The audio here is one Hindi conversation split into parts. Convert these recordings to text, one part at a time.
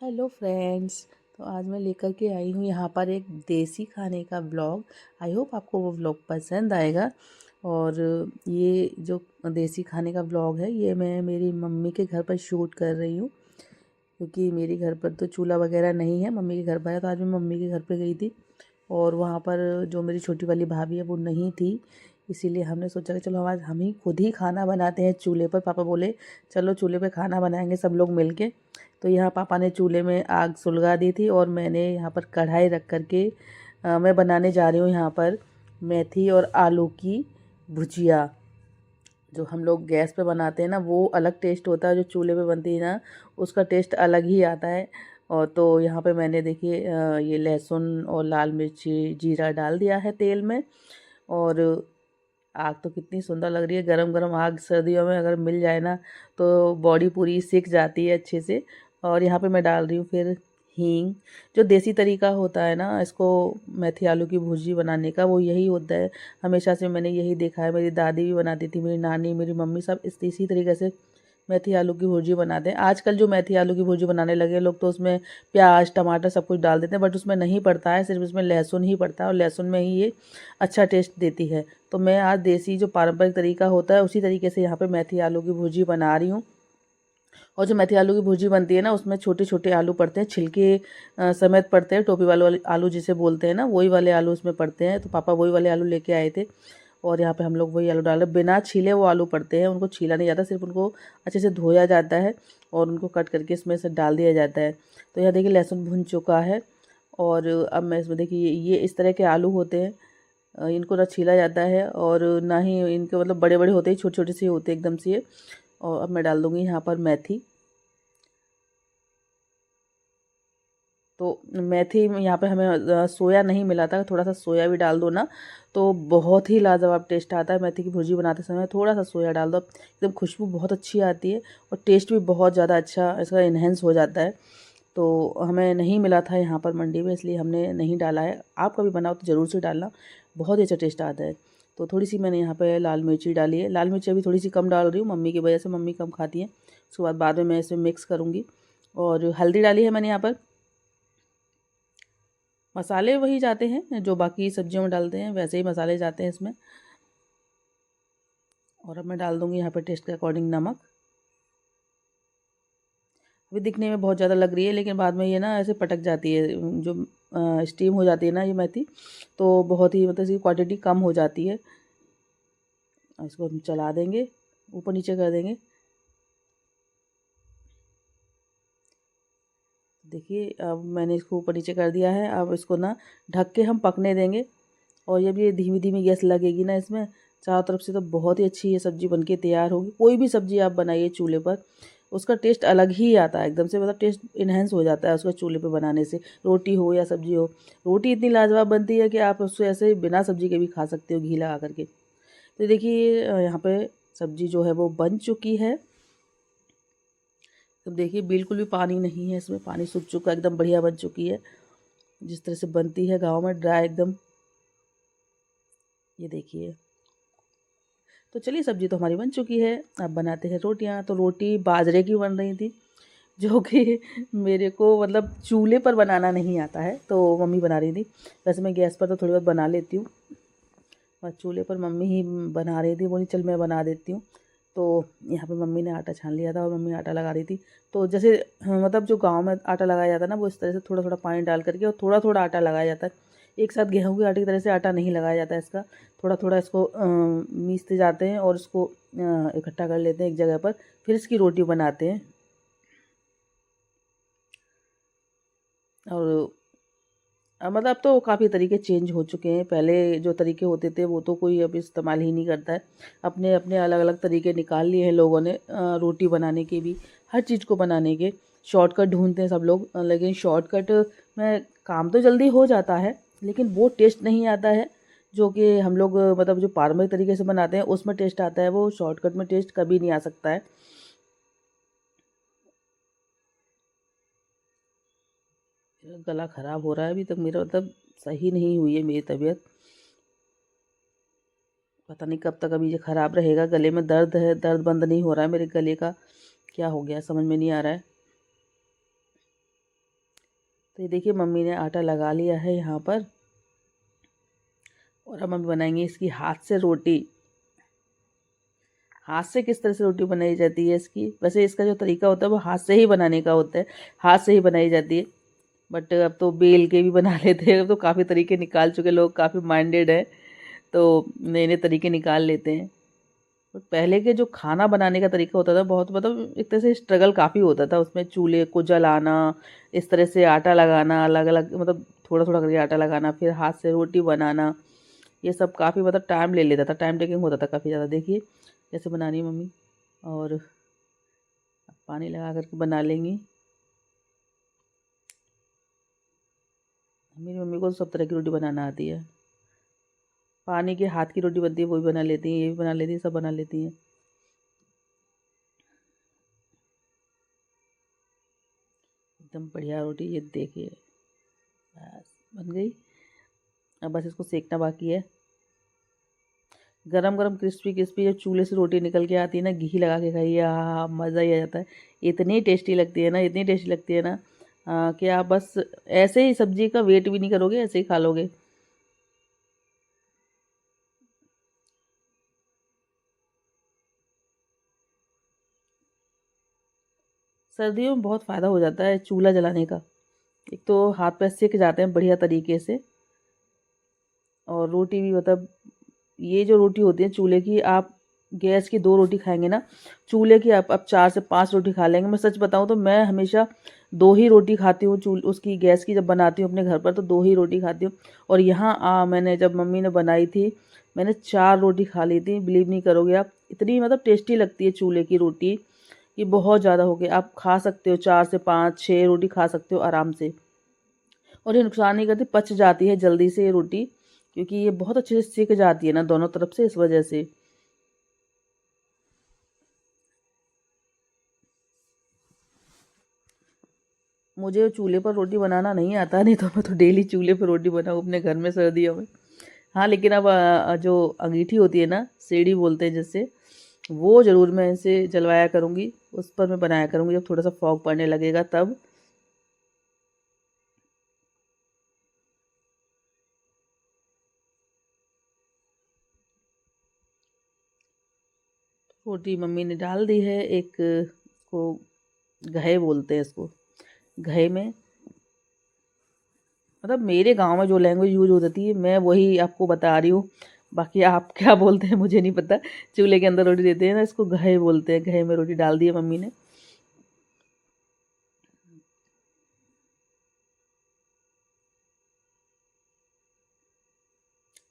Hello friends. तो आज मैं लेकर के आई हूँ यहाँ पर एक देसी खाने का ब्लॉग। आई होप आपको वो ब्लॉग पसंद आएगा। और ये जो देसी खाने का ब्लॉग है ये मैं मेरी मम्मी के घर पर शूट कर रही हूँ, क्योंकि मेरे घर पर तो चूल्हा वगैरह नहीं है। मम्मी के घर पर है, तो आज मैं मम्मी के घर पर गई थी और वहाँ पर जो मेरी छोटी वाली भाभी है वो नहीं थी। इसीलिए हमने सोचा कि चलो आज हम ही खुद ही खाना बनाते हैं चूल्हे पर। पापा बोले चलो चूल्हे पे खाना बनाएंगे सब लोग मिल के। तो यहाँ पापा ने चूल्हे में आग सुलगा दी थी और मैंने यहाँ पर कढ़ाई रख कर के मैं बनाने जा रही हूँ यहाँ पर मेथी और आलू की भुजिया। जो हम लोग गैस पे बनाते हैं ना वो अलग टेस्ट होता है, जो चूल्हे पे बनती है ना उसका टेस्ट अलग ही आता है। और तो यहाँ पे मैंने देखिए ये लहसुन और लाल मिर्ची जीरा डाल दिया है तेल में। और आग तो कितनी सुंदर लग रही है, गरम गरम आग सर्दियों में अगर मिल जाए ना तो बॉडी पूरी सिक जाती है अच्छे से। और यहाँ पे मैं डाल रही हूँ फिर हींग। जो देसी तरीका होता है ना इसको मेथी आलू की भुर्जी बनाने का, वो यही होता है। हमेशा से मैंने यही देखा है, मेरी दादी भी बनाती थी, मेरी नानी, मेरी मम्मी, सब इसी तरीके से मेथी आलू की भुर्जी बनाते हैं। आजकल जो मेथी आलू की भुर्जी बनाने लगे लोग तो उसमें प्याज टमाटर सब कुछ डाल देते हैं, बट उसमें नहीं पड़ता है, सिर्फ इसमें लहसुन ही पड़ता है और लहसुन में ही ये अच्छा टेस्ट देती है। तो मैं आज देसी जो पारंपरिक तरीका होता है उसी तरीके से यहाँ पे मेथी आलू की भुर्जी बना रही हूँ। और जो मेथी आलू की भुर्जी बनती है ना उसमें छोटे छोटे आलू पड़ते हैं, छिलके समेत पड़ते हैं, टोपी वाले आलू जिसे बोलते हैं ना वही वाले आलू उसमें पड़ते हैं। तो पापा वही वाले आलू लेके आए थे और यहाँ पे हम लोग वही आलू डाले। बिना छीले वो आलू पड़ते हैं, उनको छीला नहीं जाता, सिर्फ उनको अच्छे से धोया जाता है और उनको कट करके इसमें से डाल दिया जाता है। तो यहाँ देखिए लहसुन भुन चुका है और अब मैं इसमें देखिए ये इस तरह के आलू होते हैं। इनको ना छीला जाता है और ना ही इनके मतलब बड़े बड़े होते हैं, छोटे छोटे से होते हैं एकदम से ये। और अब मैं डाल दूँगी यहाँ पर मेथी। तो मेथी में यहाँ पे हमें सोया नहीं मिला था, थोड़ा सा सोया भी डाल दो ना तो बहुत ही लाजवाब टेस्ट आता है। मेथी की भुर्जी बनाते समय थोड़ा सा सोया डाल दो, एकदम खुशबू बहुत अच्छी आती है और टेस्ट भी बहुत ज़्यादा अच्छा इसका इन्हेंस हो जाता है। तो हमें नहीं मिला था यहाँ पर मंडी में, इसलिए हमने नहीं डाला है। आप कभी बनाओ तो ज़रूर से डालना, बहुत ही अच्छा टेस्ट आता है। तो थोड़ी सी मैंने यहाँ पे लाल मिर्ची डाली है, लाल मिर्ची अभी थोड़ी सी कम डाल रही हूँ मम्मी की वजह से, मम्मी कम खाती हैं। उसके बाद में मैं इसे मिक्स करूँगी। और हल्दी डाली है मैंने यहाँ पर। मसाले वही जाते हैं जो बाकी सब्जियों में डालते हैं, वैसे ही मसाले जाते हैं इसमें। और अब मैं डाल दूँगी यहाँ पर टेस्ट के अकॉर्डिंग नमक। अभी दिखने में बहुत ज़्यादा लग रही है लेकिन बाद में ये ना ऐसे पटक जाती है, जो स्टीम हो जाती है ना ये मेथी, तो बहुत ही मतलब इसकी क्वांटिटी कम हो जाती है। इसको हम चला देंगे, ऊपर नीचे कर देंगे। देखिए अब मैंने इसको ऊपर नीचे कर दिया है। अब इसको ना ढक के हम पकने देंगे। और जब ये धीमी धीमी गैस लगेगी ना इसमें चारों तरफ से, तो बहुत ही अच्छी ये सब्ज़ी बनके तैयार होगी। कोई भी सब्ज़ी आप बनाइए चूल्हे पर उसका टेस्ट अलग ही आता है, एकदम से मतलब टेस्ट इन्हेंस हो जाता है उसका चूल्हे पे बनाने से। रोटी हो या सब्ज़ी हो, रोटी इतनी लाजवाब बनती है कि आप उसको ऐसे ही बिना सब्ज़ी के भी खा सकते हो घी लगा करके। तो देखिए यहाँ पे सब्ज़ी जो है वो बन चुकी है। तो देखिए बिल्कुल भी पानी नहीं है इसमें, पानी सूख चुका, एकदम बढ़िया बन चुकी है जिस तरह से बनती है गाँव में, ड्राई एकदम। ये देखिए। तो चलिए सब्जी तो हमारी बन चुकी है, अब बनाते हैं रोटियां। तो रोटी बाजरे की बन रही थी, जो कि मेरे को मतलब चूल्हे पर बनाना नहीं आता है, तो मम्मी बना रही थी। वैसे मैं गैस पर तो थोड़ी बहुत बना लेती हूँ, और चूल्हे पर मम्मी ही बना रही थी। बोली चल मैं बना देती हूँ। तो यहाँ पे मम्मी ने आटा छान लिया था और मम्मी आटा लगा रही थी। तो जैसे मतलब जो गांव में आटा लगाया जाता है ना वो इस तरह से थोड़ा थोड़ा पानी डाल करके और थोड़ा थोड़ा आटा लगाया जाता है। एक साथ गेहूं के आटे की तरह से आटा नहीं लगाया जाता है इसका। थोड़ा थोड़ा इसको मीसते जाते हैं और इसको इकट्ठा कर लेते हैं एक जगह पर, फिर इसकी रोटी बनाते हैं। और मतलब अब तो काफ़ी तरीके चेंज हो चुके हैं। पहले जो तरीके होते थे वो तो कोई अब इस्तेमाल ही नहीं करता है। अपने अपने अलग अलग तरीके निकाल लिए हैं लोगों ने, रोटी बनाने के भी, हर चीज़ को बनाने के। शॉर्टकट ढूंढते हैं सब लोग, लेकिन शॉर्टकट में काम तो जल्दी हो जाता है लेकिन वो टेस्ट नहीं आता है जो कि हम लोग मतलब जो पारंपरिक तरीके से बनाते हैं उसमें टेस्ट आता है। वो शॉर्टकट में टेस्ट कभी नहीं आ सकता है। गला ख़राब हो रहा है अभी तक मेरा, मतलब सही नहीं हुई है मेरी तबीयत। पता नहीं कब तक अभी ये ख़राब रहेगा। गले में दर्द है, दर्द बंद नहीं हो रहा है मेरे गले का, क्या हो गया समझ में नहीं आ रहा है। तो ये देखिए मम्मी ने आटा लगा लिया है यहाँ पर, और अब हम बनाएंगे इसकी हाथ से रोटी। हाथ से किस तरह से रोटी बनाई जाती है इसकी, वैसे इसका जो तरीका होता है वो हाथ से ही बनाने का होता है, हाथ से ही बनाई जाती है। बट अब तो बेल के भी बना लेते हैं, अब तो काफ़ी तरीके निकाल चुके लोग, काफ़ी माइंडेड है, तो नए नए तरीके निकाल लेते हैं। बट पहले के जो खाना बनाने का तरीका होता था बहुत, मतलब एक तरह से स्ट्रगल काफ़ी होता था उसमें। चूल्हे को जलाना, इस तरह से आटा लगाना, अलग अलग मतलब थोड़ा थोड़ा करके आटा लगाना, फिर हाथ से रोटी बनाना, ये सब काफ़ी मतलब टाइम ले लेता था, टाइम टेकिंग होता था काफ़ी ज़्यादा। देखिए कैसे बनानी है मम्मी, और पानी लगा करके बना लेंगी। मेरी मम्मी को सब तरह की रोटी बनाना आती है। पानी के हाथ की रोटी बनती है वो भी बना लेती हैं, ये भी बना लेती हैं, सब बना लेती हैं। एकदम बढ़िया रोटी, ये देखिए बस बन गई। अब बस इसको सेकना बाकी है। गरम गरम क्रिस्पी क्रिस्पी जब चूल्हे से रोटी निकल के आती है ना, घी लगा के खाइए, हाँ मज़ा ही आ जाता है। इतनी टेस्टी लगती है ना, इतनी टेस्टी लगती है ना, कि आप बस ऐसे ही सब्जी का वेट भी नहीं करोगे, ऐसे ही खा लोगे। सर्दियों में बहुत फ़ायदा हो जाता है चूल्हा जलाने का। एक तो हाथ पैर सिक जाते हैं बढ़िया तरीके से, और रोटी भी मतलब ये जो रोटी होती है चूल्हे की, आप गैस की 2 रोटी खाएंगे ना, चूल्हे की आप 4 से 5 रोटी खा लेंगे। मैं सच बताऊं तो मैं हमेशा 2 ही रोटी खाती हूँ, चूल उसकी गैस की जब बनाती हूँ अपने घर पर तो 2 ही रोटी खाती हूँ। और यहाँ मैंने जब मम्मी ने बनाई थी, मैंने 4 रोटी खा ली थी, बिलीव नहीं करोगे आप, इतनी मतलब टेस्टी लगती है चूल्हे की रोटी। ये बहुत ज़्यादा हो गया, आप खा सकते हो 4 से 5 6 रोटी खा सकते हो आराम से। और ये नुकसान नहीं करती, पच जाती है जल्दी से ये रोटी, क्योंकि ये बहुत अच्छे से सिक जाती है ना दोनों तरफ से, इस वजह से। मुझे चूल्हे पर रोटी बनाना नहीं आता, नहीं तो मैं तो डेली चूल्हे पर रोटी बनाऊँ अपने घर में सर्दियों में। हाँ लेकिन अब जो अंगीठी होती है ना, सेड़ी बोलते हैं जिससे, वो ज़रूर मैं इसे जलवाया करूँगी, उस पर मैं बनाया करूँगी जब थोड़ा सा फॉग पड़ने लगेगा तब। रोटी मम्मी ने डाल दी है, एक को घए बोलते हैं इसको, घए में मतलब मेरे गांव में जो लैंग्वेज यूज होती है मैं वही आपको बता रही हूँ। बाकी आप क्या बोलते हैं मुझे नहीं पता। चूल्हे के अंदर रोटी देते हैं ना, इसको घए बोलते हैं। घए में रोटी डाल दी है मम्मी ने।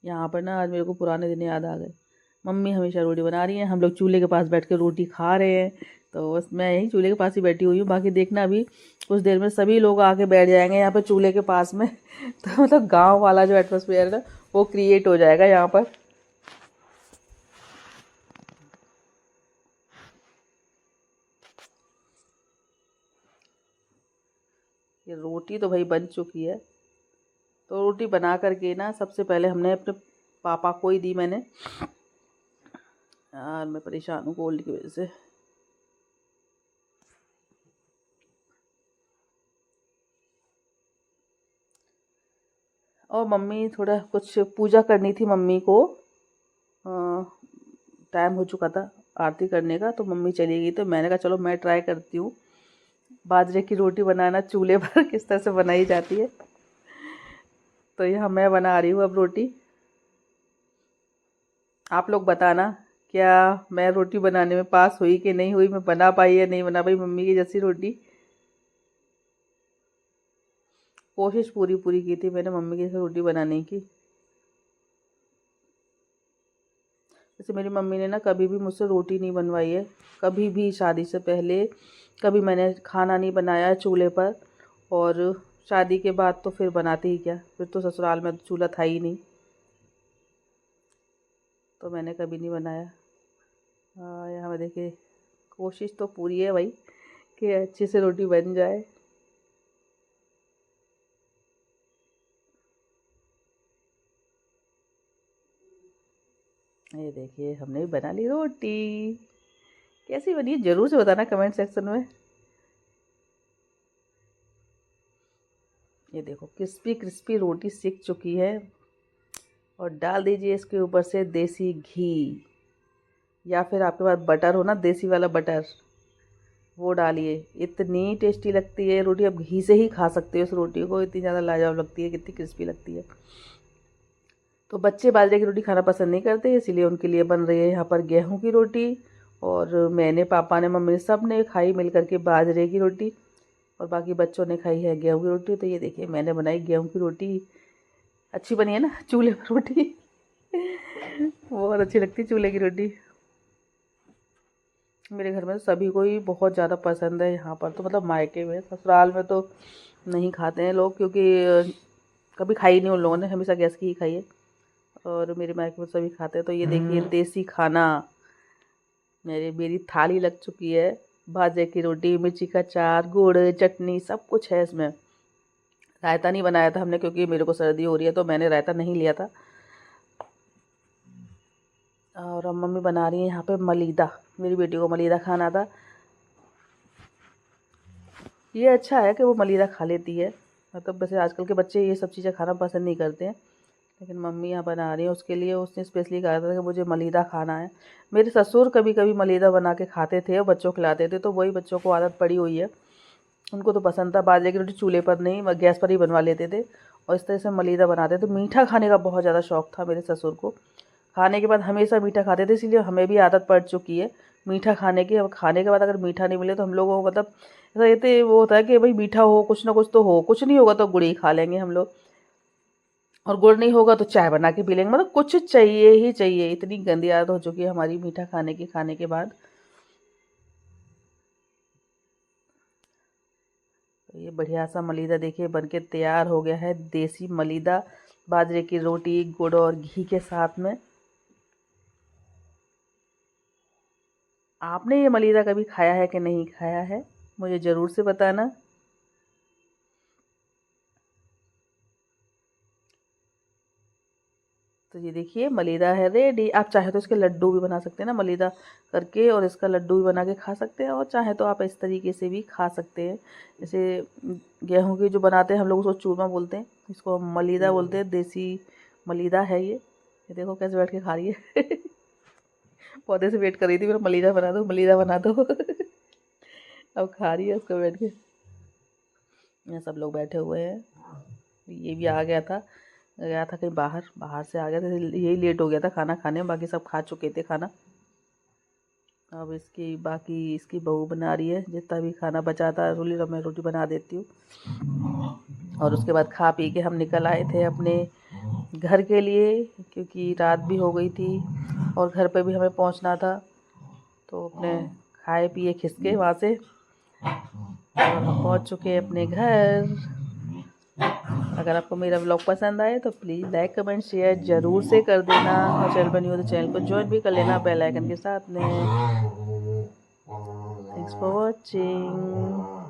यहाँ पर ना आज मेरे को पुराने दिन याद आ गए। मम्मी हमेशा रोटी बना रही हैं, हम लोग चूल्हे के पास बैठ के रोटी खा रहे हैं, तो बस मैं यही चूल्हे के पास ही बैठी हुई हूँ। बाकी देखना अभी कुछ देर में सभी लोग आके बैठ जाएंगे यहाँ पे चूल्हे के पास में तो मतलब गांव वाला जो एटमोसफियर है ना, वो क्रिएट हो जाएगा यहाँ पर। ये रोटी तो भाई बन चुकी है। तो रोटी बना करके ना सबसे पहले हमने अपने पापा को ही दी मैंने। यार मैं परेशान हूँ कोल्ड की वजह से। और मम्मी थोड़ा कुछ पूजा करनी थी मम्मी को, टाइम हो चुका था आरती करने का, तो मम्मी चली गई, तो मैंने कहा चलो मैं ट्राई करती हूँ बाजरे की रोटी बनाना चूल्हे पर किस तरह से बनाई जाती है। तो यहाँ मैं बना रही हूँ अब रोटी। आप लोग बताना क्या मैं रोटी बनाने में पास हुई कि नहीं हुई, मैं बना पाई या नहीं बना पाई मम्मी की जैसी रोटी। कोशिश पूरी पूरी की थी मैंने मम्मी की जैसी रोटी बनाने की। जैसे मेरी मम्मी ने ना कभी भी मुझसे रोटी नहीं बनवाई है, कभी भी शादी से पहले कभी मैंने खाना नहीं बनाया है चूल्हे पर। और शादी के बाद तो फिर बनाते ही क्या, फिर तो ससुराल में तो चूल्हा था ही नहीं, तो मैंने कभी नहीं बनाया। यहाँ देखिए कोशिश तो पूरी है भाई कि अच्छे से रोटी बन जाए। ये देखिए हमने भी बना ली रोटी। कैसी बनी है ज़रूर से बताना कमेंट सेक्शन में। ये देखो क्रिस्पी क्रिस्पी रोटी सिक चुकी है। और डाल दीजिए इसके ऊपर से देसी घी, या फिर आपके पास बटर हो ना, देसी वाला बटर, वो डालिए। इतनी टेस्टी लगती है रोटी, आप घी से ही खा सकते हो इस रोटी को, इतनी ज़्यादा लाजवाब लगती है, कितनी क्रिस्पी लगती है। तो बच्चे बाजरे की रोटी खाना पसंद नहीं करते, इसीलिए उनके लिए बन रही है यहाँ पर गेहूं की रोटी। और मैंने, पापा ने, मम्मी ने, सब ने खाई मिल करके बाजरे की रोटी, और बाकी बच्चों ने खाई है गेहूं की रोटी। तो ये देखिए मैंने बनाई गेहूं की रोटी, अच्छी बनी है ना, चूल्हे पर रोटी बहुत अच्छी लगती है चूल्हे की रोटी। मेरे घर में तो सभी को ही बहुत ज़्यादा पसंद है यहाँ पर, तो मतलब मायके में, ससुराल में तो नहीं खाते हैं लोग, क्योंकि कभी खाई नहीं उन लोगों ने, हमेशा गैस की ही खाई है। और मेरे मायके में सभी खाते हैं। तो ये देखिए देसी खाना, मेरी थाली लग चुकी है। बाजरे की रोटी, मिर्ची का अचार, गुड़, चटनी, सब कुछ है इसमें। रायता नहीं बनाया था हमने, क्योंकि मेरे को सर्दी हो रही है, तो मैंने रायता नहीं लिया था। और अब मम्मी बना रही है यहाँ पे मलीदा, मेरी बेटी को मलीदा खाना था। ये अच्छा है कि वो मलीदा खा लेती है, मतलब वैसे आजकल के बच्चे ये सब चीज़ें खाना पसंद नहीं करते हैं, लेकिन मम्मी यहाँ बना रही है उसके लिए। उसने स्पेशली कहा था कि मुझे मलीदा खाना है। मेरे ससुर कभी कभी मलीदा बना के खाते थे और बच्चों को खिलाते थे, तो वही बच्चों को आदत पड़ी हुई है, उनको तो पसंद था। बाजरे की रोटी चूल्हे पर नहीं, गैस पर ही बनवा लेते थे, और इस तरह से मलीदा बनाते थे। मीठा खाने का बहुत ज़्यादा शौक़ था मेरे ससुर को, खाने के बाद हमेशा मीठा खाते थे, इसीलिए हमें भी आदत पड़ चुकी है मीठा खाने की। अब खाने के बाद अगर मीठा नहीं मिले तो हम लोगों को मतलब ऐसा ये तो वो होता है कि भाई मीठा हो, कुछ ना कुछ तो हो, कुछ नहीं होगा तो गुड़ ही खा लेंगे हम लोग, और गुड़ नहीं होगा तो चाय बना के पी लेंगे, मतलब कुछ चाहिए ही चाहिए। इतनी गंदी आदत हो चुकी है हमारी मीठा खाने की, खाने के बाद। तो ये बढ़िया सा मलीदा देखिए बन के तैयार हो गया है, देसी मलीदा बाजरे की रोटी गुड़ और घी के साथ में। आपने ये मलीदा कभी खाया है कि नहीं खाया है, मुझे ज़रूर से बताना। तो ये देखिए मलीदा है रेडी। आप चाहे तो इसके लड्डू भी बना सकते हैं ना, मलीदा करके, और इसका लड्डू भी बना के खा सकते हैं, और चाहे तो आप इस तरीके से भी खा सकते हैं। जैसे गेहूं की जो बनाते हैं हम लोग उसको चूरमा बोलते हैं, इसको हम मलीदा बोलते हैं, देसी मलीदा है ये देखो कैसे बैठ के खा रही है पौधे से वेट कर रही थी, मेरा मलीदा बना दो, मलीदा बना दो अब खा रही है उसको बैठ के। यहाँ सब लोग बैठे हुए हैं, ये भी आ गया था कहीं बाहर, बाहर से आ गया था, यही लेट हो गया था खाना खाने में, बाकी सब खा चुके थे खाना। अब इसकी बहू बना रही है, जितना भी खाना बचा था रोली मैं रोटी बना देती हूँ। और उसके बाद खा पी के हम निकल आए थे अपने घर के लिए, क्योंकि रात भी हो गई थी और घर पे भी हमें पहुँचना था। तो अपने खाए पिए खिसके वहाँ से, और हम पहुँच चुके हैं अपने घर। अगर आपको मेरा व्लॉग पसंद आए तो प्लीज़ लाइक कमेंट शेयर ज़रूर से कर देना, और चैनल पर न्यू हो तो चैनल को ज्वाइन भी कर लेना बेल आइकन के साथ में। Thanks for watching.